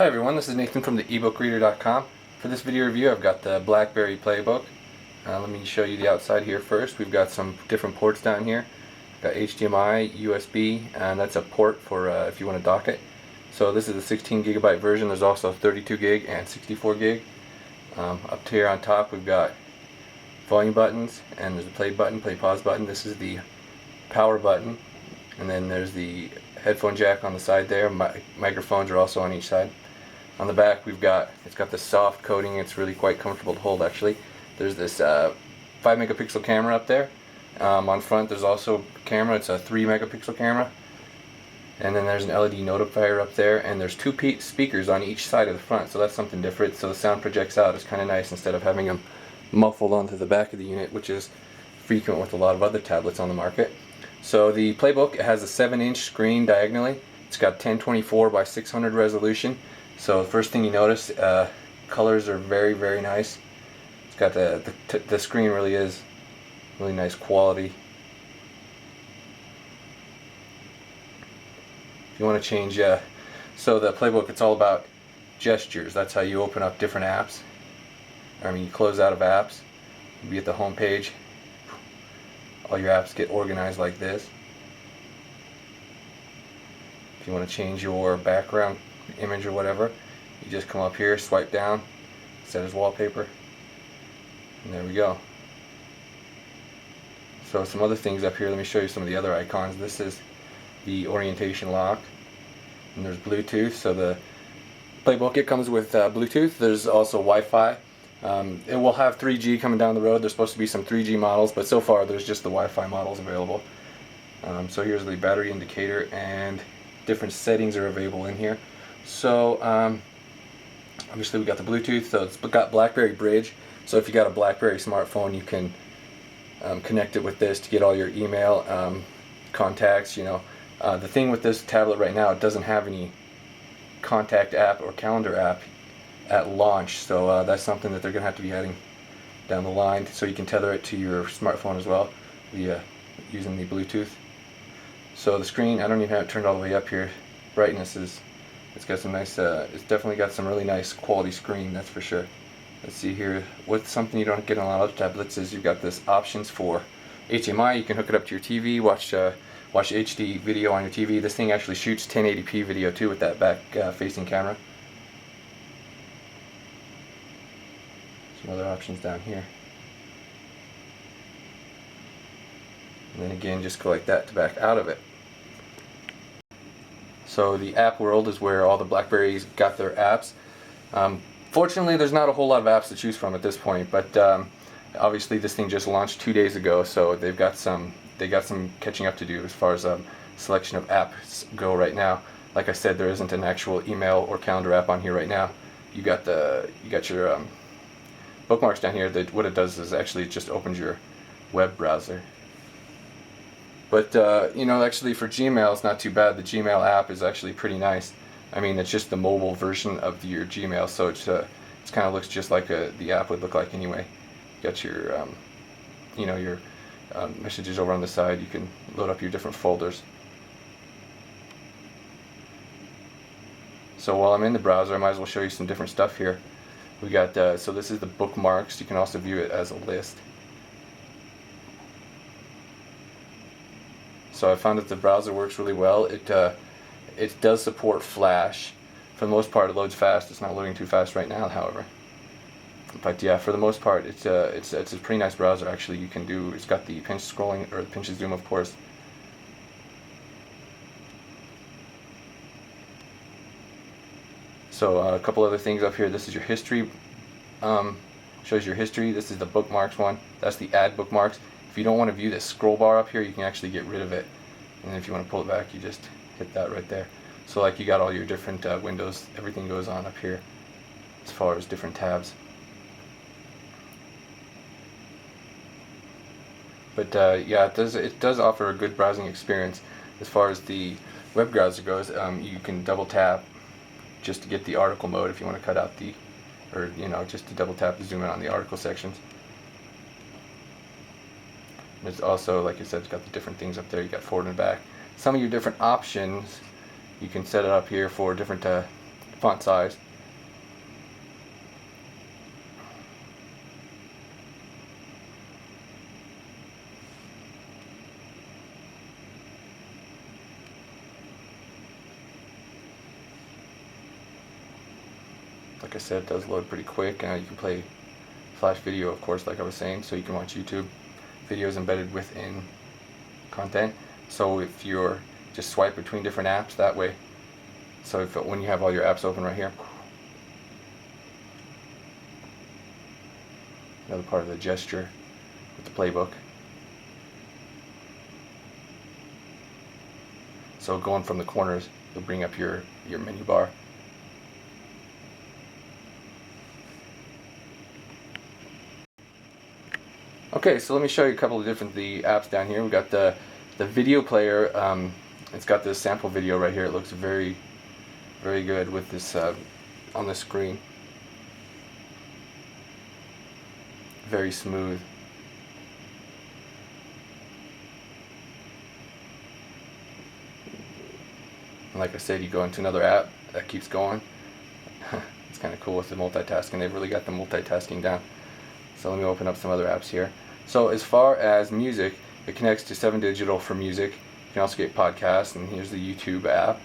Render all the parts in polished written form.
Hi everyone, this is Nathan from the ebookreader.com. For this video review I've got the BlackBerry PlayBook. Let me show you the outside here first. We've got some different ports down here. We've got HDMI, USB, and that's a port for if you want to dock it. So this is a 16 gigabyte version. There's also 32 gig and 64 gig. Up here on top we've got volume buttons, and there's a play button, play pause button. This is the power button, and then there's the headphone jack on the side there. Microphones are also on each side. On the back it's got this soft coating. It's really quite comfortable to hold actually. There's this 5 megapixel camera up there. On front there's also a camera. It's a 3 megapixel camera. And then there's an LED notifier up there, and there's two speakers on each side of the front, so that's something different. So the sound projects out. It's kind of nice instead of having them muffled onto the back of the unit, which is frequent with a lot of other tablets on the market. So the PlayBook, it has a 7-inch screen diagonally. It's got 1024 by 600 resolution. So the first thing you notice, colors are very, very nice. It's got the screen really is really nice quality. If you want to change, so the PlayBook, it's all about gestures. That's how you open up different apps. I mean, you close out of apps. You be at the home page. All your apps get organized like this. If you want to change your background image or whatever, you just come up here, swipe down, set as wallpaper, and there we go. So some other things up here, let me show you some of the other icons. This is the orientation lock, and there's Bluetooth. So the PlayBook, it comes with Bluetooth. There's also Wi-Fi. It will have 3G coming down the road. There's supposed to be some 3G models, but so far there's just the Wi-Fi models available. So here's the battery indicator, and different settings are available in here. So obviously we got the Bluetooth, so it's got BlackBerry Bridge. So if you got a BlackBerry smartphone, you can connect it with this to get all your email contacts. You know, the thing with this tablet right now, it doesn't have any contact app or calendar app at launch, so that's something that they're going to have to be adding down the line, so you can tether it to your smartphone as well via using the Bluetooth. So the screen, I don't even have it turned all the way up here. Brightness is, it's got some nice, it's definitely got some really nice quality screen, that's for sure. Let's see here, what's something you don't get on a lot of tablets is you've got this options for HDMI. You can hook it up to your TV, watch HD video on your TV. This thing actually shoots 1080p video too with that back facing camera. Some other options down here. And then again, just go like that to back out of it. So the app world is where all the BlackBerries got their apps. Fortunately, there's not a whole lot of apps to choose from at this point, but obviously this thing just launched 2 days ago, so they got some catching up to do as far as selection of apps go right now. Like I said, there isn't an actual email or calendar app on here right now. You got your bookmarks down here. What it does is actually it just opens your web browser. But you know, actually for Gmail, it's not too bad. The Gmail app is actually pretty nice. I mean, it's just the mobile version of your Gmail, so it's kind of looks just like the app would look like anyway. You got your you know, your messages over on the side. You can load up your different folders. So while I'm in the browser, I might as well show you some different stuff here. We got so this is the bookmarks. You can also view it as a list. So I found that the browser works really well. It does support Flash. For the most part, it loads fast. It's not loading too fast right now, however. But yeah, for the most part, it's a pretty nice browser actually. You can do. It's got the pinch scrolling or the pinch zoom, of course. So a couple other things up here. This is your history. Shows your history. This is the bookmarks one. That's the add bookmarks. If you don't want to view this scroll bar up here, you can actually get rid of it. And if you want to pull it back, you just hit that right there. So like you got all your different windows. Everything goes on up here as far as different tabs. But yeah, it does offer a good browsing experience. As far as the web browser goes, you can double tap just to get the article mode if you want to cut out the, or you know, just to double tap to zoom in on the article sections. And it's also, like I said, it's got the different things up there. You got forward and back. Some of your different options, you can set it up here for different font size. Like I said, it does load pretty quick. You can play Flash video, of course, like I was saying, so you can watch YouTube videos embedded within content. So if you're just swipe between different apps that way, so if when you have all your apps open right here, another part of the gesture with the playbook. So going from the corners, you'll bring up your menu bar. Okay, so let me show you a couple of different apps down here. We've got the video player. It's got this sample video right here. It looks very, very good with this on the screen. Very smooth. And like I said, you go into another app that keeps going. It's kind of cool with the multitasking. They've really got the multitasking down. So let me open up some other apps here. So as far as music, it connects to 7Digital for music. You can also get podcasts, and here's the YouTube app.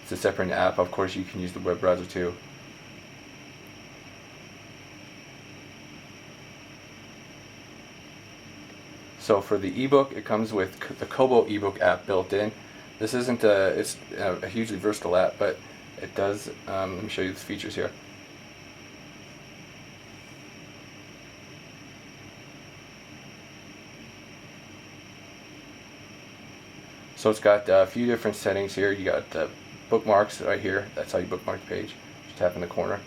It's a separate app. Of course, you can use the web browser too. So for the ebook, it comes with the Kobo Ebook app built in. This isn't it's a hugely versatile app, but it does. Let me show you the features here. So it's got a few different settings here. You got bookmarks right here. That's how you bookmark the page. Just tap in the corner.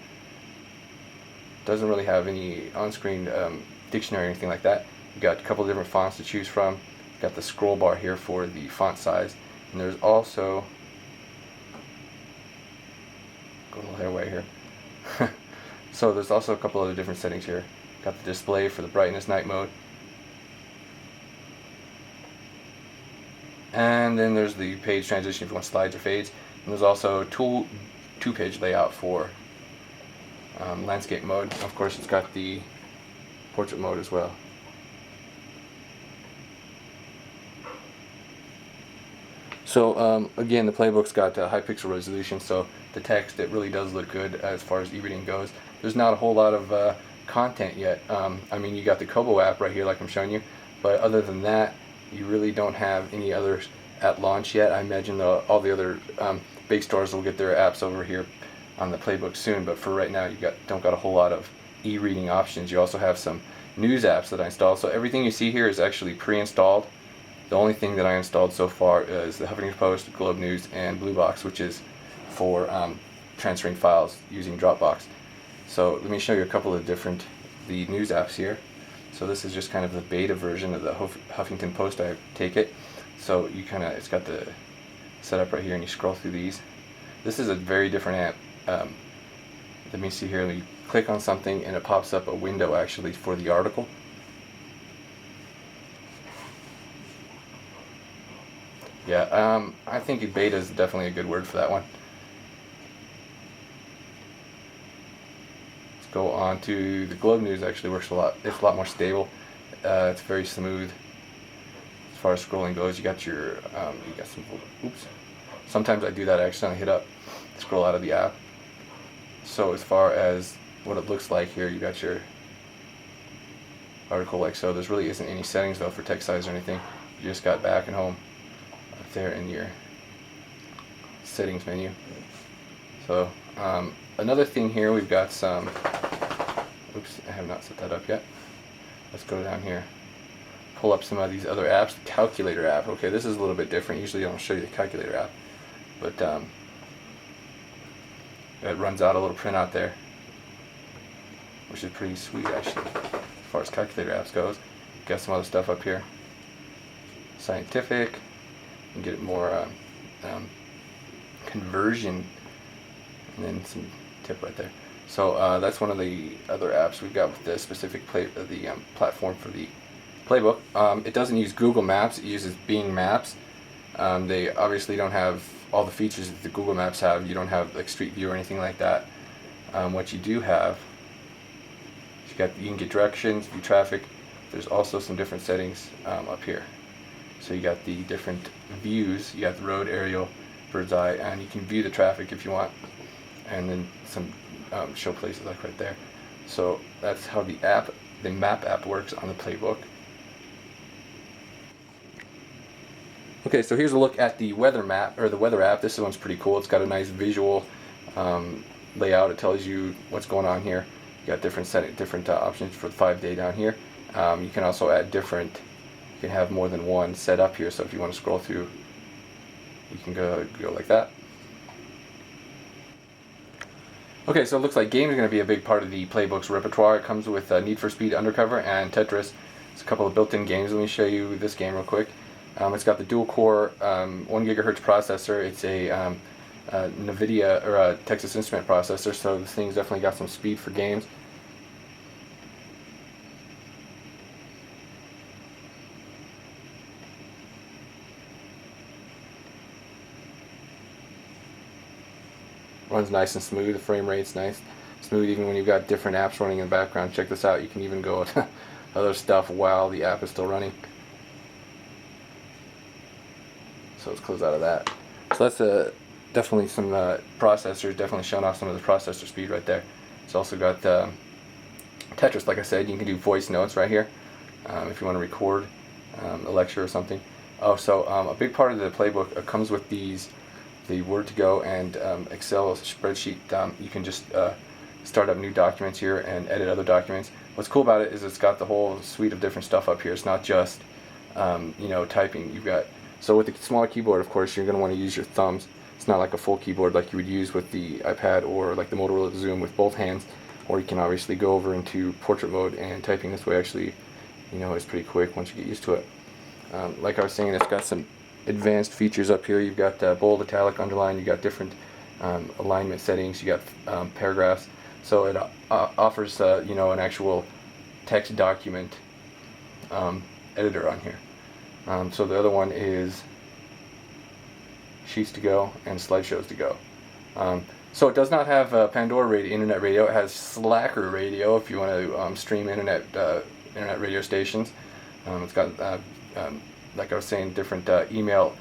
Doesn't really have any on-screen dictionary or anything like that. You got a couple different fonts to choose from. You got the scroll bar here for the font size, and there's also go a little hairway here. So there's also a couple other different settings here. Got the display for the brightness night mode. And then there's the page transition if you want slides or fades. And there's also two-page layout for landscape mode. Of course, it's got the portrait mode as well. So again, the playbook's got high pixel resolution, so the text, it really does look good as far as e-reading goes. There's not a whole lot of content yet. I mean, you got the Kobo app right here like I'm showing you, but other than that, you really don't have any others at launch yet. I imagine all the other big stores will get their apps over here on the playbook soon, but for right now, you don't got a whole lot of e-reading options. You also have some news apps that I installed, so everything you see here is actually pre-installed. The only thing that I installed so far is the Huffington Post, Globe News, and Blue Box, which is for transferring files using Dropbox. So let me show you a couple of the news apps here. So this is just kind of the beta version of the Huffington Post, I take it. So you it's got the setup right here, and you scroll through these. This is a very different app. Let me see here. You click on something, and it pops up a window actually for the article. Yeah, I think beta is definitely a good word for that one. Let's go on to the Globe News. Actually works a lot. It's a lot more stable. It's very smooth as far as scrolling goes. You got your, you got some. Oops. Sometimes I do that. I accidentally hit up, scroll out of the app. So as far as what it looks like here, you got your article like so. There really isn't any settings though for text size or anything. You just got back and home up there in your settings menu. So another thing here, we've got some, oops, I have not set that up yet. Let's go down here, pull up some of these other apps. The calculator app, okay, this is a little bit different. Usually I don't show you the calculator app, but it runs out a little printout there, which is pretty sweet actually as far as calculator apps goes. Got some other stuff up here, scientific, and get more conversion, and then some tip right there. So that's one of the other apps we've got with the specific platform for the playbook. It doesn't use Google Maps, it uses Bing Maps. They obviously don't have all the features that the Google Maps have. You don't have like Street View or anything like that. What you do have, you can get directions, view traffic. There's also some different settings up here. So you got the different views. You got the road, aerial, bird's eye, and you can view the traffic if you want. And then some show places like right there. So that's how the map app works on the PlayBook. Okay, so here's a look at the weather map, or the weather app. This one's pretty cool. It's got a nice visual layout. It tells you what's going on here. You got different options for the 5-day down here. You can also add you can have more than one set up here. So if you want to scroll through, you can go like that. Okay, so it looks like games are going to be a big part of the PlayBook's repertoire. It comes with Need for Speed Undercover and Tetris. It's a couple of built-in games. Let me show you this game real quick. It's got the dual-core 1 GHz processor. It's a NVIDIA or a Texas Instrument processor, so this thing's definitely got some speed for games. Runs nice and smooth. The frame rate's nice, smooth, even when you've got different apps running in the background. Check this out. You can even go to other stuff while the app is still running. So let's close out of that. So that's definitely some processors, definitely showing off some of the processor speed right there. It's also got Tetris, like I said. You can do voice notes right here if you want to record a lecture or something. Oh, so a big part of the PlayBook comes with the Word2Go and Excel spreadsheet. You can just start up new documents here and edit other documents. What's cool about it is it's got the whole suite of different stuff up here. It's not just typing. So with the smaller keyboard, of course, you're going to want to use your thumbs. It's not like a full keyboard like you would use with the iPad or like the Motorola Zoom with both hands. Or you can obviously go over into portrait mode, and typing this way actually, is pretty quick once you get used to it. Like I was saying, it's got some advanced features up here. You've got bold, italic, underline. You got different alignment settings. You got paragraphs. So it offers an actual text document editor on here. So the other one is Sheets to Go and Slideshows to Go. So it does not have Pandora internet radio. It has Slacker radio if you want to stream internet radio stations. It's got, like I was saying, different email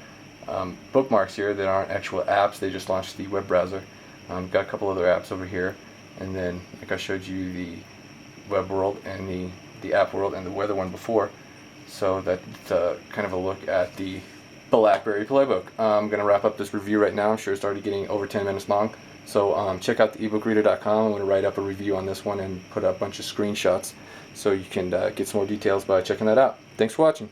bookmarks here that aren't actual apps. They just launched the web browser. Got a couple other apps over here, and then like I showed you the web world and the app world and the weather one before. So that's kind of a look at the BlackBerry PlayBook. I'm going to wrap up this review right now. I'm sure it's already getting over 10 minutes long. So check out the ebookreader.com. I'm going to write up a review on this one and put up a bunch of screenshots so you can get some more details by checking that out. Thanks for watching.